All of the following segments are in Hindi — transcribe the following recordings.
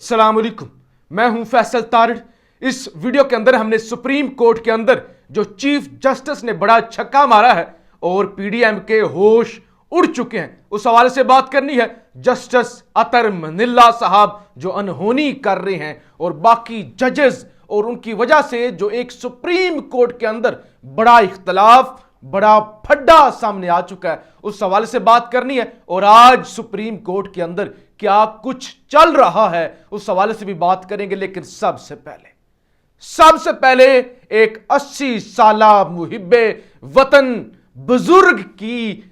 अस्सलाम वालेकुम, मैं हूं फैसल तारिड़। इस वीडियो के अंदर हमने सुप्रीम कोर्ट के अंदर जो चीफ जस्टिस ने बड़ा छक्का मारा है और पीडीएम के होश उड़ चुके हैं, उस हवाले से बात करनी है। जस्टिस अतर मनिल्ला साहब जो अनहोनी कर रहे हैं और बाकी जजेस और उनकी वजह से जो एक सुप्रीम कोर्ट के अंदर बड़ा इख्तलाफ, बड़ा फड्डा सामने आ चुका है, उस हवाले से बात करनी है। और आज सुप्रीम कोर्ट के अंदर क्या कुछ चल रहा है उस हवाले से भी बात करेंगे। लेकिन सबसे पहले एक 80 साला मुहिब्बे वतन बुजुर्ग की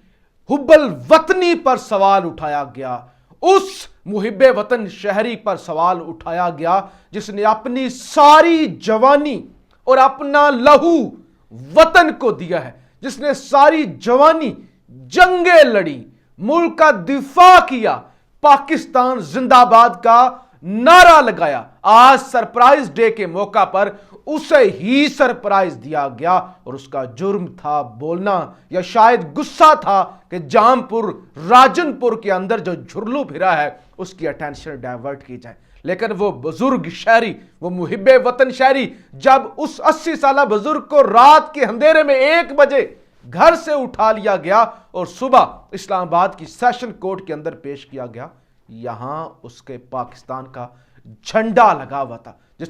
हुब्बल वतनी पर सवाल उठाया गया। उस मुहिब्बे वतन शहरी पर सवाल उठाया गया जिसने अपनी सारी जवानी और अपना लहू वतन को दिया है, जिसने सारी जवानी जंगे लड़ी, मुल्क का दिफा किया, पाकिस्तान जिंदाबाद का नारा लगाया। आज सरप्राइज डे के मौका पर उसे ही सरप्राइज दिया गया और उसका जुर्म था बोलना, या शायद गुस्सा था कि जामपुर राजनपुर के अंदर जो झुरलू फिरा है उसकी अटेंशन डाइवर्ट की जाए। लेकिन वो बुजुर्ग शहरी, वो मुहिब्बे वतन शहरी, जब उस 80 साला बुजुर्ग को रात के अंधेरे में 1 बजे घर से उठा लिया गया और सुबह इस्लामाबाद की सेशन कोर्ट के अंदर पेश किया गया, यहां उसके पाकिस्तान का झंडा लगा हुआ था, जिस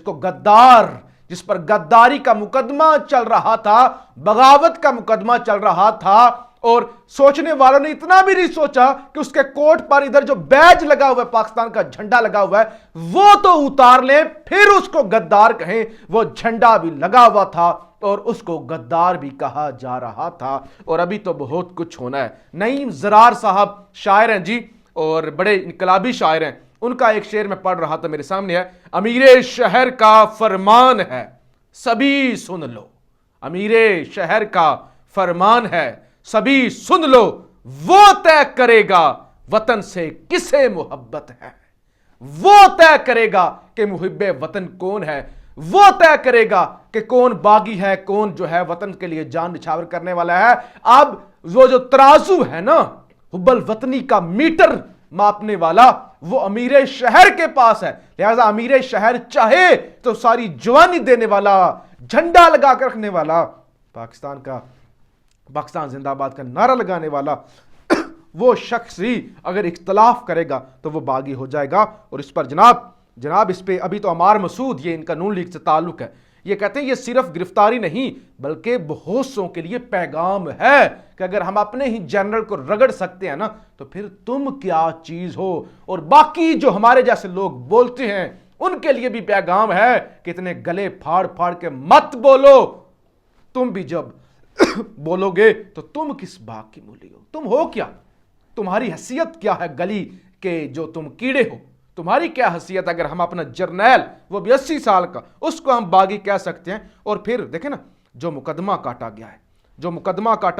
पर गद्दारी का मुकदमा चल रहा था, बगावत का मुकदमा चल रहा था। और सोचने वालों ने इतना भी नहीं सोचा कि उसके कोट पर इधर जो बैज लगा हुआ है, पाकिस्तान का झंडा लगा हुआ है, वो तो उतार लें, फिर उसको गद्दार कहें। वो झंडा भी लगा हुआ था और उसको गद्दार भी कहा जा रहा था। और अभी तो बहुत कुछ होना है। नईम ज़रार साहब शायर हैं जी, और बड़े इनकलाबी शायर हैं। उनका एक शेर में पढ़ रहा था, मेरे सामने है। अमीरे शहर का फरमान है, सभी सुन लो। अमीरे शहर का फरमान है, सभी सुन लो। वो तय करेगा वतन से किसे मोहब्बत है, वो तय करेगा कि मुहिब्बे वतन कौन है, वो तय करेगा कि कौन बागी है, कौन जो है वतन के लिए जान निछावर करने वाला है। अब वो जो तराजू है ना, हुब्बल वतनी का मीटर मापने वाला, वो अमीरे शहर के पास है। लिहाजा अमीरे शहर चाहे तो सारी जवानी देने वाला, झंडा लगा कर रखने वाला, पाकिस्तान जिंदाबाद का नारा लगाने वाला वो शख्स ही अगर इख्तलाफ करेगा तो वो बागी हो जाएगा। और इस पर जनाब इस पे अभी तो अमार मसूद, ये इनका नून लीग से ताल्लुक है, ये कहते हैं ये सिर्फ गिरफ्तारी नहीं बल्कि बहुतों के लिए पैगाम है कि अगर हम अपने ही जनरल को रगड़ सकते हैं ना, तो फिर तुम क्या चीज हो। और बाकी जो हमारे जैसे लोग बोलते हैं उनके लिए भी पैगाम है कि इतने गले फाड़ फाड़ के मत बोलो। तुम भी जब बोलोगे तो तुम किस बाग की मूली हो, तुम हो क्या, तुम्हारी हैसियत क्या है गली के जो तुम कीड़े हो, तुम्हारी क्या हैसियत। अगर हम अपना जर्नैल, वो भी 80 साल का, उसको हम बागी कह सकते हैं। और फिर देखें ना, जो मुकदमा काटा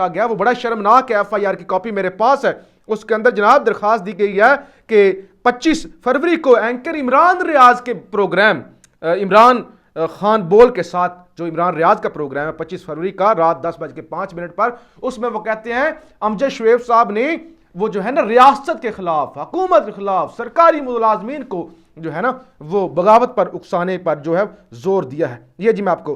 गया वो बड़ा शर्मनाक है। FIR की कॉपी मेरे पास है, उसके अंदर जनाब दरखास्त दी गई है कि 25 फरवरी को एंकर इमरान रियाज के प्रोग्राम, इमरान खान बोल के साथ जो इमरान रियाज का प्रोग्राम है 25 फरवरी का रात 10:05 पर, उसमें वो कहते हैं अमजद शुएब साहब ने वो जो है ना रियासत के खिलाफ, हुकूमत के खिलाफ, सरकारी मुलाजमीन को जो है ना वो बगावत पर, उकसाने पर जो है जोर दिया है। ये जी मैं आपको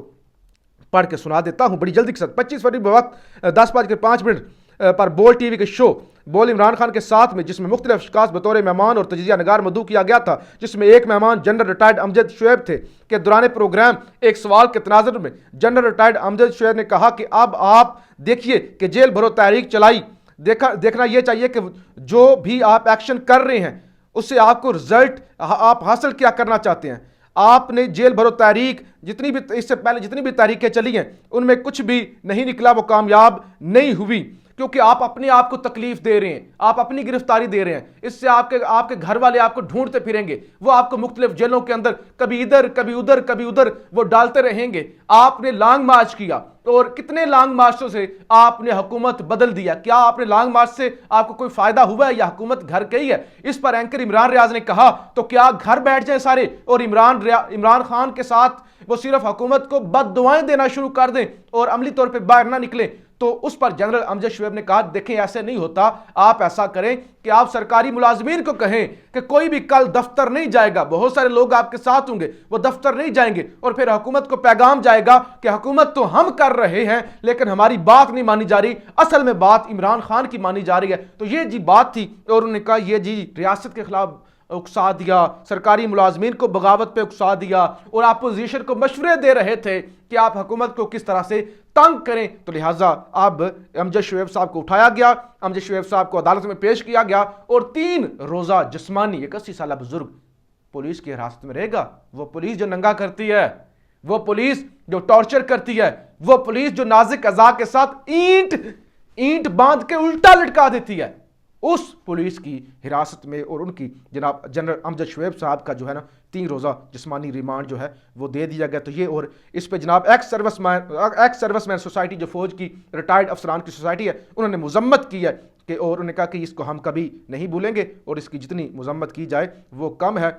पढ़ के सुना देता हूं बड़ी जल्दी के साथ। 25 फरवरी वक्त 10:05 पर बोल टीवी के शो बोल इमरान खान के साथ में, जिसमें मुख्तलिफ अशखास बतौर मेहमान और तजिया नगार मदऊ किया गया था, जिसमें एक मेहमान जनरल रिटायर्ड अमजद शुएब थे, के दौरान प्रोग्राम एक सवाल के तनाजुर में जनरल रिटायर्ड अमजद शुएब ने कहा कि अब आप देखिए कि जेल भरो तहरीक चलाई, देखना यह चाहिए कि जो भी आप एक्शन कर रहे हैं उससे आपको रिजल्ट आप हासिल क्या करना चाहते हैं। आपने जेल भरो तहरीक जितनी भी इससे पहले जितनी भी तहरीकें चली हैं उनमें कुछ भी नहीं निकला, वो कामयाब नहीं हुई, क्योंकि आप अपने आप को तकलीफ दे रहे हैं, आप अपनी गिरफ्तारी दे रहे हैं। इससे आपके घर वाले आपको ढूंढते फिरेंगे, वो आपको मुख्तलिफ जेलों के अंदर कभी इधर कभी उधर वो डालते रहेंगे। आपने लॉन्ग मार्च किया और कितने लॉन्ग मार्चों से आपने हुकूमत बदल दिया। क्या आपने लॉन्ग मार्च से आपको कोई फायदा हुआ है या हुकूमत घर गई है? इस पर एंकर इमरान रियाज ने कहा तो क्या घर बैठ जाए सारे और इमरान खान के साथ वो सिर्फ हुकूमत को बद दुआएं देना शुरू कर दें और अमली तौर पर बाहर ना निकलें? तो उस पर जनरल अमजद शुएब ने कहा, देखें ऐसे नहीं होता, आप ऐसा करें कि आप सरकारी मुलाजमीन को कहें कि कोई भी कल दफ्तर नहीं जाएगा, बहुत सारे लोग आपके साथ होंगे, वो दफ्तर नहीं जाएंगे और फिर हुकूमत को पैगाम जाएगा कि हुकूमत तो हम कर रहे हैं लेकिन हमारी बात नहीं मानी जा रही, असल में बात इमरान खान की मानी जा रही है। तो ये जी बात थी और उन्होंने कहा ये जी रियासत के खिलाफ उकसा दिया, सरकारी मुलाजमीन को बगावत पे उकसा दिया और अपोजिशन को मशवरे दे रहे थे कि आप हुकूमत को किस तरह से तंग करें। तो लिहाजा अब अमजद शुएब साहब को उठाया गया, अमजद शुएब साहब को अदालत में पेश किया गया और 3 रोजा जिस्मानी 81 साल बुजुर्ग पुलिस की हिरासत में रहेगा। वो पुलिस जो नंगा करती है, वो पुलिस जो टॉर्चर करती है, वो पुलिस जो नाजुक अज़ा के साथ ईंट बांध के उल्टा लटका देती है, उस पुलिस की हिरासत में और उनकी जनाब जनरल अमजद शुएब साहब का जो है ना 3 रोज़ा जिस्मानी रिमांड जो है वो दे दिया गया। तो ये और इस पे जनाब एक्स सर्विसमैन सोसाइटी जो फौज की रिटायर्ड अफसरान की सोसाइटी है, उन्होंने मजम्मत की है कि और उन्होंने कहा कि इसको हम कभी नहीं भूलेंगे और इसकी जितनी मजम्मत की जाए वो कम है।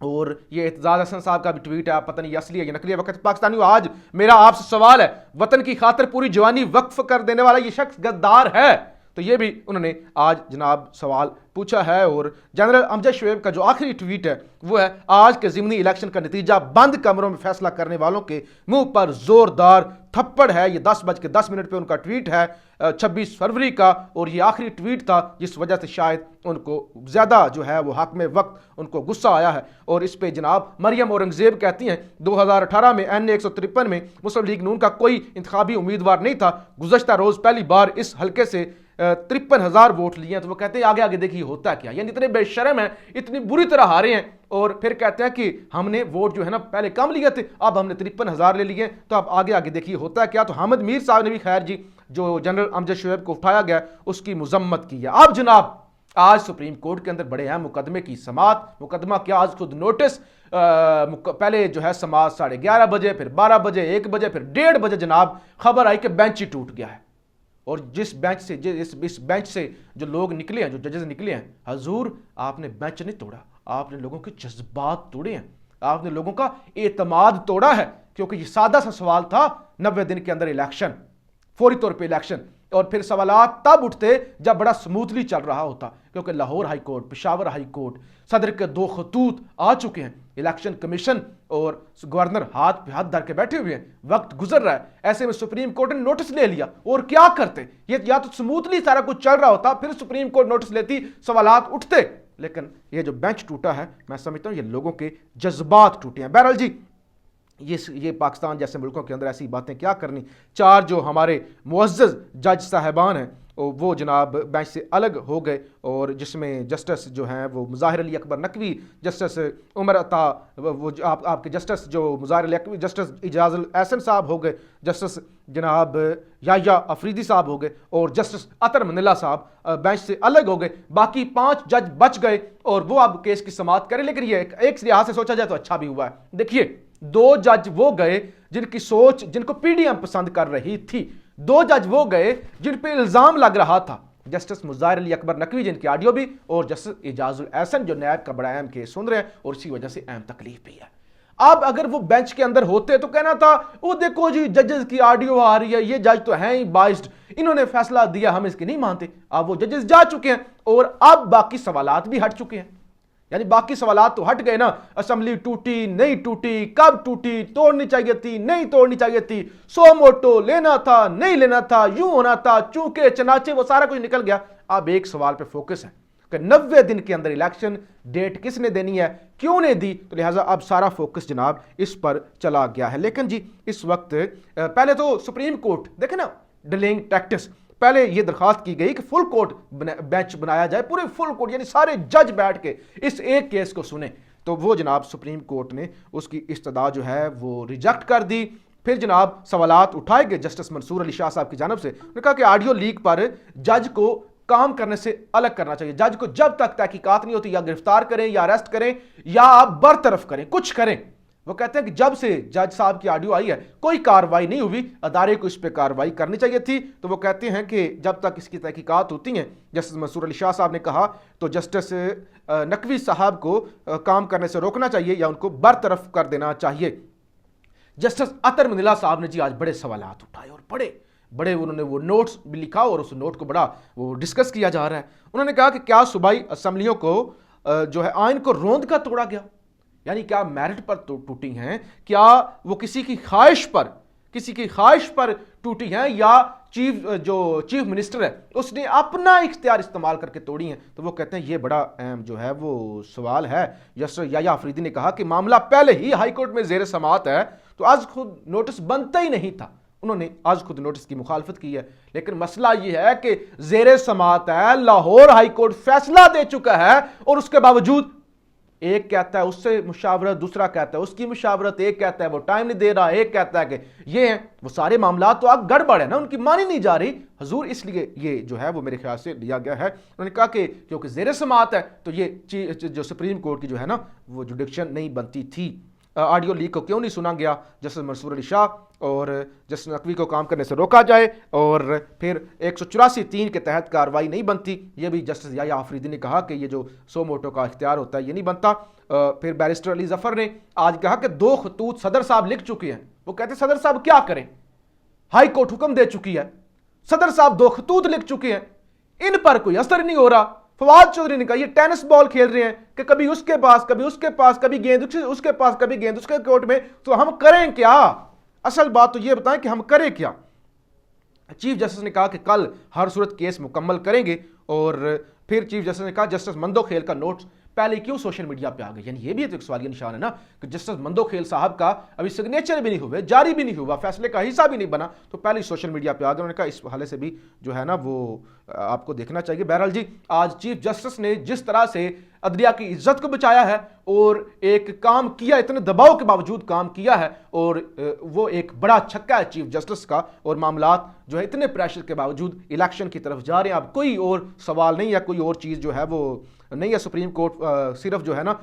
और ये एतजाज हसन साहब का भी ट्वीट है, आप पता नहीं असली है या नकली है। वक्त पाकिस्तानी, आज मेरा आपसे सवाल है, वतन की खातिर पूरी जवानी वक्फ कर देने वाला ये शख्स गद्दार है? तो ये भी उन्होंने आज जनाब सवाल पूछा है। और जनरल अमजद शुएब का जो आखिरी ट्वीट है वो है, आज के ज़िमनी इलेक्शन का नतीजा बंद कमरों में फैसला करने वालों के मुंह पर जोरदार थप्पड़ है। ये 10:10 पे उनका ट्वीट है 26 फरवरी का, और ये आखिरी ट्वीट था जिस वजह से शायद उनको ज़्यादा जो है वो हक में वक्त उनको गुस्सा आया है। और इस पे जनाब मरियम औरंगजेब कहती हैं 2018 में NA 153 में मुस्लिम लीग नून का कोई इंतखाबी उम्मीदवार नहीं था, गुज़श्ता रोज़ पहली बार इस हल्के से 53,000 वोट लिए हैं। तो वो कहते हैं आगे आगे देखिए होता क्या, यानी इतने बेशरम हैं, इतनी बुरी तरह हारे हैं और फिर कहते हैं कि हमने वोट जो है ना पहले कम लिए थे, अब हमने 53,000 ले लिए, तो अब आगे आगे देखिए होता क्या। तो हामिद मीर साहब ने भी खैर जी जो जनरल अमजद शुएब को उठाया गया उसकी मजम्मत की है। अब जनाब आज सुप्रीम कोर्ट के अंदर बड़े अहम मुकदमे की समाअत, मुकदमा क्या, आज खुद नोटिस, पहले जो है समाअत 11:30 बजे, फिर 12 बजे, 1 बजे, फिर 1:30 बजे जनाब खबर आई कि बेंच ही टूट गया है। और जिस बेंच से इस बेंच से जो लोग निकले हैं, जो जजेस निकले हैं, हजूर आपने बेंच नहीं तोड़ा, आपने लोगों के जज्बात तोड़े हैं, आपने लोगों का एतमाद तोड़ा है। क्योंकि ये सादा सा सवाल था, 90 दिन के अंदर इलेक्शन, फौरी तौर पे इलेक्शन, और फिर सवालात तब उठते जब बड़ा स्मूथली चल रहा होता, क्योंकि Lahore high court, Peshawar high court, सदर के 2 खतूत आ चुके हैं, इलेक्शन कमीशन और गवर्नर हाथ पे हाथ धर के बैठे हुए हैं, वक्त गुजर रहा है। ऐसे में सुप्रीम कोर्ट ने नोटिस ले लिया, और क्या करते, ये या तो स्मूथली सारा कुछ चल रहा होता, फिर सुप्रीम कोर्ट नोटिस लेती, सवालात उठते, लेकिन ये जो बेंच टूटा है, मैं समझता हूं ये लोगों के जज्बात टूटे हैं। बहरहाल जी ये पाकिस्तान जैसे मुल्कों के अंदर ऐसी बातें क्या करनी। 4 जो हमारे मुअज़्ज़ज़ जज साहिबान हैं वो जनाब बेंच से अलग हो गए, और जिसमें जस्टिस जो हैं वो मुज़ाहिर अली अकबर नकवी, जस्टिस उमर अता, वो आपके जस्टिस जो मुज़ाहिर अली अकबर, जस्टिस इजाज़ुल एहसन साहब हो गए, जस्टिस जनाब याया अफरीदी साहब हो गए, और जस्टिस अतर मनिल्ला साहब बेंच से अलग हो गए। बाकी 5 जज बच गए और वो अब केस की समाअत करें। लेकिन ये एक लिहाज से सोचा जाए तो अच्छा भी हुआ है। देखिए 2 जज वो गए जिनकी सोच, जिनको PDM पसंद कर रही थी, 2 जज वो गए जिन पे इल्जाम लग रहा था, जस्टिस मुज़ाहिर अली अकबर नकवी जिनकी ऑडियो भी, और जस्टिस इजाजुल एहसन जो नैब का बड़ा अहम केस सुन रहे हैं और इसी वजह से अहम तकलीफ भी है। अब अगर वो बेंच के अंदर होते तो कहना था वो देखो जी जजेस की ऑडियो आ रही है, ये जज तो हैं ही बाइस्ड, इन्होंने फैसला दिया, हम इसकी नहीं मानते। अब वो जजेस जा चुके हैं और अब बाकी सवालात भी हट चुके हैं, यानी बाकी सवालात तो हट गए ना, असेंबली टूटी नहीं टूटी, कब टूटी, तोड़नी चाहिए थी नहीं तोड़नी चाहिए थी, सो मोटो लेना था नहीं लेना था, यूं होना था, चूंके चनाचे, वो सारा कुछ निकल गया। अब एक सवाल पे फोकस है कि 90 दिन के अंदर इलेक्शन डेट किसने देनी है, क्यों नहीं दी, तो लिहाजा अब सारा फोकस जनाब इस पर चला गया है। लेकिन जी इस वक्त पहले तो सुप्रीम कोर्ट देखे ना, डिलेइंग टैक्टिस, पहले ये दरखास्त की गई कि फुल कोर्ट बेंच बनाया जाए, पूरे फुल कोर्ट यानी सारे जज बैठ के इस एक केस को सुने, तो वो जनाब सुप्रीम कोर्ट ने उसकी इस्तदा जो है वो रिजेक्ट कर दी। फिर जनाब सवालात उठाए गए जस्टिस मंसूर अली शाह साहब की जानब से, उन्होंने कहा कि ऑडियो लीक पर जज को काम करने से अलग करना चाहिए, जज को जब तक तहकीकात नहीं होती या गिरफ्तार करें या अरेस्ट करें या आप बरतरफ करें, कुछ करें। वो कहते हैं कि जब से जज साहब की ऑडियो आई है कोई कार्रवाई नहीं हुई, अदारे को इस पर कार्रवाई करनी चाहिए थी। तो वो कहते हैं कि जब तक इसकी तहकीकात होती हैं, जस्टिस मंसूर अली शाह साहब ने कहा, तो जस्टिस नकवी साहब को काम करने से रोकना चाहिए या उनको बरतरफ कर देना चाहिए। जस्टिस अतर मनिल्ला साहब ने जी आज बड़े सवालात उठाए और बड़े बड़े उन्होंने वो नोट्स भी लिखा और उस नोट को बड़ा वो डिस्कस किया जा रहा है। उन्होंने कहा कि क्या सूबाई असम्बलियों को जो है आइन को रोंद कर तोड़ा गया, यानी क्या मेरिट पर टूटी हैं, क्या वो किसी की ख्वाहिश पर टूटी हैं, या चीफ मिनिस्टर है उसने अपना इख्तियार इस्तेमाल करके तोड़ी हैं। तो वो कहते हैं ये बड़ा अहम जो है वो सवाल है। जस्टिस याया अफरीदी ने कहा कि मामला पहले ही हाईकोर्ट में जेर समाअत है, तो आज खुद नोटिस बनता ही नहीं था। उन्होंने आज खुद नोटिस की मुखालफत की है, लेकिन मसला यह है कि जेर समाअत है, लाहौर हाईकोर्ट फैसला दे चुका है और उसके बावजूद एक कहता है उससे मुशावरत, दूसरा कहता है उसकी मुशावरत, एक कहता है वो टाइम नहीं दे रहा, एक कहता है कि ये है वो सारे मामला तो अब गड़बड़ है ना, उनकी मानी नहीं जा रही हजूर, इसलिए ये जो है वो मेरे ख्याल से लिया गया है। उन्होंने कहा कि क्योंकि जेर समाअत है तो ये जो सुप्रीम कोर्ट की जो है ना वो जुडिक्शन नहीं बनती थी। ऑडियो लीक को क्यों नहीं सुना गया, जस्टिस मंसूर अली शाह और जस्टिस नकवी को काम करने से रोका जाए, और फिर 184(3) के तहत कार्रवाई नहीं बनती, ये भी जस्टिस याया अफरीदी ने कहा कि ये जो सो मोटो का इख्तियार होता है ये नहीं बनता। फिर बैरिस्टर अली जफर ने आज कहा कि 2 खतूत सदर साहब लिख चुके हैं। वो कहते सदर साहब क्या करें, हाई कोर्ट हुक्म दे चुकी है, सदर साहब 2 खतूत लिख चुके हैं, इन पर कोई असर नहीं हो रहा। फवाद चौधरी ने कहा ये टेनिस बॉल खेल रहे हैं कि कभी उसके पास कभी उसके पास, कभी गेंद उसके पास कभी गेंद उसके कोर्ट में, तो हम करें क्या? असल बात तो ये बताएं कि हम करें क्या। चीफ जस्टिस ने कहा कि कल हर सूरत केस मुकम्मल करेंगे, और फिर चीफ जस्टिस ने कहा जस्टिस मंदोखेल का नोट्स पहले क्यों सोशल मीडिया पे आ गए, यानी ये भी एक सवालिया निशान है ना कि जस्टिस मंदोखेल साहब का अभी सिग्नेचर भी नहीं हुए, जारी भी नहीं हुआ, फैसले का हिस्सा भी नहीं बना, तो पहले सोशल मीडिया पे आ गए। उन्होंने कहा इस हवाले से भी जो है ना वो आपको देखना चाहिए। बहरहाल जी, आज चीफ जस्टिस ने जिस तरह से अदलिया की इज्जत को बचाया है और एक काम किया, इतने दबाव के बावजूद काम किया है, और वो एक बड़ा छक्का है चीफ जस्टिस का, और मामलात जो है इतने प्रेशर के बावजूद इलेक्शन की तरफ जा रहे हैं। अब कोई और सवाल नहीं है, कोई और चीज़ जो है वो नहीं है। सुप्रीम कोर्ट सिर्फ जो है ना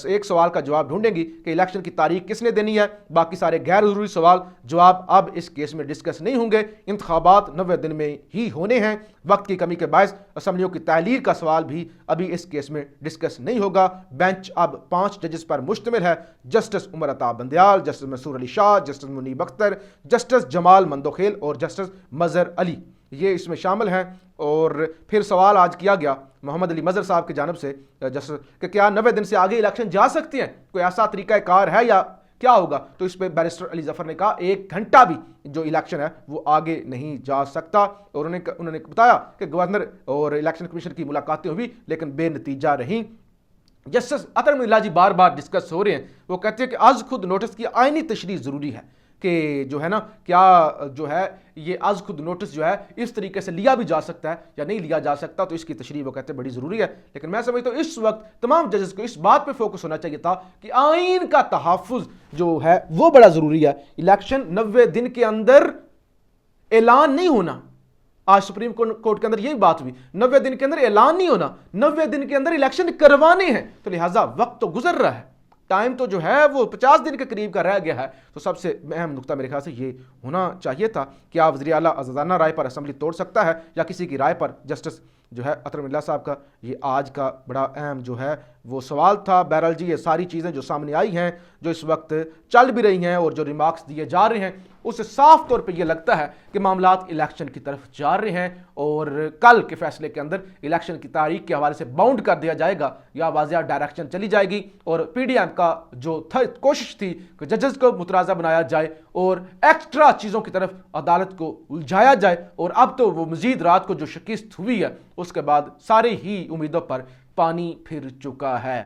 एक सवाल का जवाब ढूंढेगी कि इलेक्शन की तारीख किसने देनी है, बाकी सारे गैर जरूरी सवाल जवाब अब इस केस में डिस्कस नहीं होंगे। इंतखाबात 90 दिन में ही होने हैं, वक्त की कमी के बायस असम्बलियों की तहलील का सवाल भी अभी इस केस में डिस्कस नहीं होगा। बेंच अब 5 जजेस पर मुश्तमिल है, justice Umar Ata Bandial, justice Mansoor Ali Shah, justice Muneeb Akhtar, justice Jamal Mandokhail और जस्टिस मजहर अली, ये इसमें शामिल हैं। और फिर सवाल आज किया गया मोहम्मद अली मजहर साहब की जानब से जस्टिस कि क्या 90 दिन से आगे इलेक्शन जा सकती हैं, कोई ऐसा तरीकाकार है या क्या होगा, तो इस पर बैरिस्टर अली जफर ने कहा 1 घंटा भी जो इलेक्शन है वो आगे नहीं जा सकता। और उन्होंने बताया कि गवर्नर और इलेक्शन कमीशन की मुलाकातें हुई लेकिन बेनतीजा रहीं। जस्टिस अतर मिल्ला जी बार बार डिस्कस हो रहे हैं, वो कहते हैं कि आज खुद नोटिस की आईनी तशरीह ज़रूरी है कि जो है ना क्या जो है ये आज खुद नोटिस जो है इस तरीके से लिया भी जा सकता है या नहीं लिया जा सकता, तो इसकी तशरीह वो कहते हैं बड़ी ज़रूरी है। लेकिन मैं समझता हूँ इस वक्त तमाम जजेस को इस बात पे फोकस होना चाहिए था कि आइन का तहफ़्फ़ुज़ जो है वो बड़ा ज़रूरी है। इलेक्शन 90 दिन के अंदर ऐलान नहीं होना, आज सुप्रीम कोर्ट के अंदर यही बात हुई, 90 दिन के अंदर ऐलान नहीं होना, 90 दिन के अंदर इलेक्शन करवाने हैं, तो लिहाजा वक्त तो गुजर रहा है, टाइम तो जो है वो 50 दिन के करीब का रह गया है। तो सबसे अहम नुकता मेरे ख्याल से ये होना चाहिए था कि आप वज़ीर आला आज़ादाना राय पर असम्बली तोड़ सकता है या किसी की राय पर। जस्टिस जो है अतर मिल्ला साहब का ये आज का बड़ा अहम जो है वो सवाल था। बहरहाल जी, ये सारी चीज़ें जो सामने आई हैं, जो इस वक्त चल भी रही हैं और जो रिमार्क्स दिए जा रहे हैं, उससे साफ तौर पे ये लगता है कि मामलात इलेक्शन की तरफ जा रहे हैं और कल के फैसले के अंदर इलेक्शन की तारीख के हवाले से बाउंड कर दिया जाएगा या वाज़िया डायरेक्शन चली जाएगी। और PDM का जो कोशिश थी कि जजेस को मुतराज़ा बनाया जाए और एक्स्ट्रा चीज़ों की तरफ अदालत को उलझाया जाए, और अब तो वो मज़ीद रात को जो शिकस्त हुई है उसके बाद सारे ही उम्मीदों पर पानी फिर चुका है।